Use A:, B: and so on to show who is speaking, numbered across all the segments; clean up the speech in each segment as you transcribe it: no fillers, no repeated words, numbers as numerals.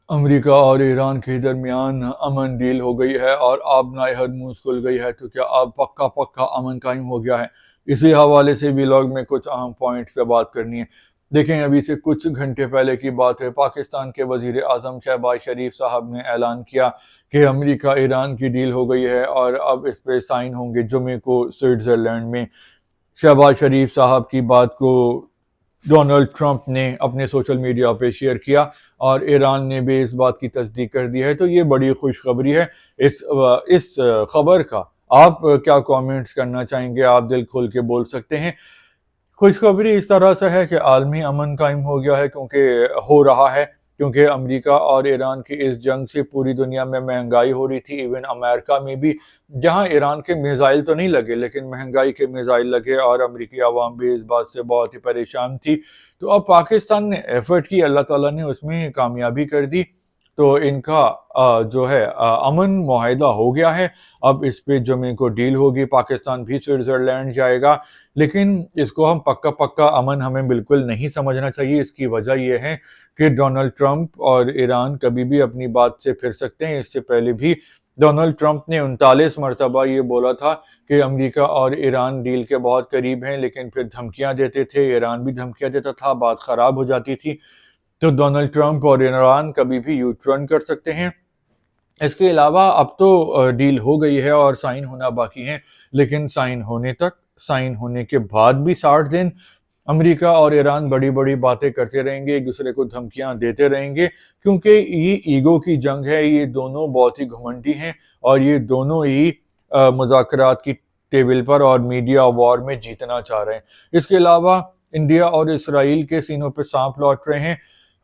A: امریکہ اور ایران کے درمیان امن ڈیل ہو گئی ہے اور آبنائے ہرموز کھل گئی ہے، تو کیا اب پکا امن قائم ہو گیا ہے؟ اسی حوالے سے بھی لوگ میں کچھ اہم پوائنٹس پہ بات کرنی ہے۔ دیکھیں، ابھی سے کچھ گھنٹے پہلے کی بات ہے، پاکستان کے وزیر اعظم شہباز شریف صاحب نے اعلان کیا کہ امریکہ ایران کی ڈیل ہو گئی ہے اور اب اس پہ سائن ہوں گے جمعے کو سوئٹزرلینڈ میں۔ شہباز شریف صاحب کی بات کو ڈونلڈ ٹرمپ نے اپنے سوشل میڈیا پہ شیئر کیا اور ایران نے بھی اس بات کی تصدیق کر دی ہے، تو یہ بڑی خوشخبری ہے۔ اس خبر کا آپ کیا کامنٹس کرنا چاہیں گے؟ آپ دل کھول کے بول سکتے ہیں۔ خوشخبری اس طرح سے ہے کہ عالمی امن قائم ہو گیا ہے، ہو رہا ہے کیونکہ امریکہ اور ایران کی اس جنگ سے پوری دنیا میں مہنگائی ہو رہی تھی، ایون امریکہ میں بھی، جہاں ایران کے میزائل تو نہیں لگے لیکن مہنگائی کے میزائل لگے اور امریکی عوام بھی اس بات سے بہت ہی پریشان تھی۔ تو اب پاکستان نے ایفرٹ کی، اللہ تعالیٰ نے اس میں کامیابی کر دی، تو ان کا جو ہے امن معاہدہ ہو گیا ہے۔ اب اس پہ جمعے کو ڈیل ہوگی، پاکستان بھی سوئٹزرلینڈ جائے گا، لیکن اس کو ہم پکا امن ہمیں بالکل نہیں سمجھنا چاہیے۔ اس کی وجہ یہ ہے کہ ڈونلڈ ٹرمپ اور ایران کبھی بھی اپنی بات سے پھر سکتے ہیں۔ اس سے پہلے بھی ڈونلڈ ٹرمپ نے 39 مرتبہ یہ بولا تھا کہ امریکہ اور ایران ڈیل کے بہت قریب ہیں، لیکن پھر دھمکیاں دیتے تھے، ایران بھی دھمکیاں دیتا تھا، بات خراب ہو جاتی تھی۔ تو ڈونلڈ ٹرمپ اور ایران کبھی بھی یو ٹرن کر سکتے ہیں۔ اس کے علاوہ اب تو ڈیل ہو گئی ہے اور سائن ہونا باقی ہے، لیکن سائن ہونے کے بعد بھی 60 دن امریکہ اور ایران بڑی بڑی باتیں کرتے رہیں گے، ایک دوسرے کو دھمکیاں دیتے رہیں گے، کیونکہ یہ ایگو کی جنگ ہے۔ یہ دونوں بہت ہی گھمنڈی ہیں اور یہ دونوں ہی مذاکرات کی ٹیبل پر اور میڈیا وار میں جیتنا چاہ رہے ہیں۔ اس کے علاوہ انڈیا اور اسرائیل کے سینوں پہ سانپ لوٹ رہے ہیں،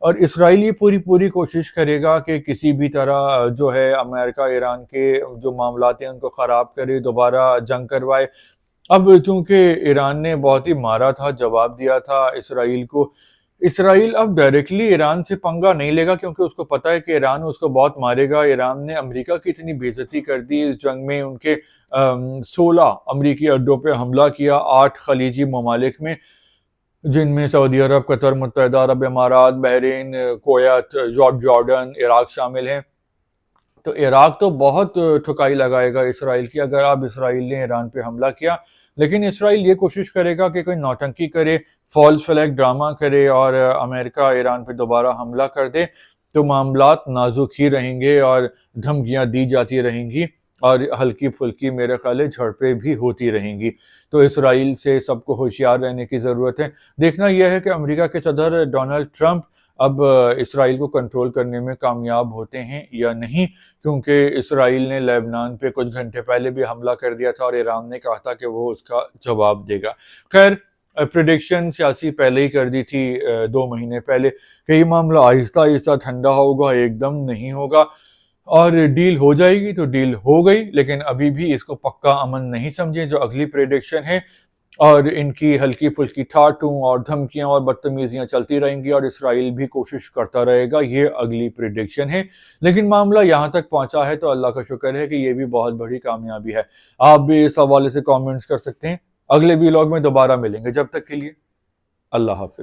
A: اور اسرائیل یہ پوری کوشش کرے گا کہ کسی بھی طرح جو ہے امریکہ ایران کے جو معاملات ہیں ان کو خراب کرے، دوبارہ جنگ کروائے۔ اب چونکہ ایران نے بہت ہی مارا تھا، جواب دیا تھا اسرائیل کو، اسرائیل اب ڈائریکٹلی ایران سے پنگا نہیں لے گا کیونکہ اس کو پتہ ہے کہ ایران اس کو بہت مارے گا۔ ایران نے امریکہ کی اتنی بے عزتی کر دی اس جنگ میں، ان کے 16 امریکی اڈوں پہ حملہ کیا 8 خلیجی ممالک میں، جن میں سعودی عرب، قطر، متحدہ عرب امارات، بحرین، کویت، جارڈن، عراق شامل ہیں۔ تو عراق تو بہت ٹھکائی لگائے گا اسرائیل کی اگر اب اسرائیل نے ایران پہ حملہ کیا، لیکن اسرائیل یہ کوشش کرے گا کہ کوئی نوٹنکی کرے، فالس فلیگ ڈرامہ کرے اور امریکہ ایران پہ دوبارہ حملہ کر دے، تو معاملات نازک ہی رہیں گے اور دھمکیاں دی جاتی رہیں گی اور ہلکی پھلکی میرے خیال ہے جھڑپیں بھی ہوتی رہیں گی۔ تو اسرائیل سے سب کو ہوشیار رہنے کی ضرورت ہے۔ دیکھنا یہ ہے کہ امریکہ کے صدر ڈونلڈ ٹرمپ اب اسرائیل کو کنٹرول کرنے میں کامیاب ہوتے ہیں یا نہیں، کیونکہ اسرائیل نے لیبنان پہ کچھ گھنٹے پہلے بھی حملہ کر دیا تھا اور ایران نے کہا تھا کہ وہ اس کا جواب دے گا۔ خیر، پریڈکشن سیاسی پہلے ہی کر دی تھی 2 مہینے پہلے کہ یہ معاملہ آہستہ ٹھنڈا ہوگا، ایک دم نہیں ہوگا، اور ڈیل ہو جائے گی، تو ڈیل ہو گئی، لیکن ابھی بھی اس کو پکا امن نہیں سمجھیں جو اگلی پریڈکشن ہے، اور ان کی ہلکی پھلکی ٹھاٹوں اور دھمکیاں اور بدتمیزیاں چلتی رہیں گی اور اسرائیل بھی کوشش کرتا رہے گا، یہ اگلی پریڈکشن ہے۔ لیکن معاملہ یہاں تک پہنچا ہے تو اللہ کا شکر ہے کہ یہ بھی بہت بڑی کامیابی ہے۔ آپ بھی اس حوالے سے کامنٹس کر سکتے ہیں۔ اگلے ویلاگ میں دوبارہ ملیں گے، جب تک کے لیے اللہ حافظ۔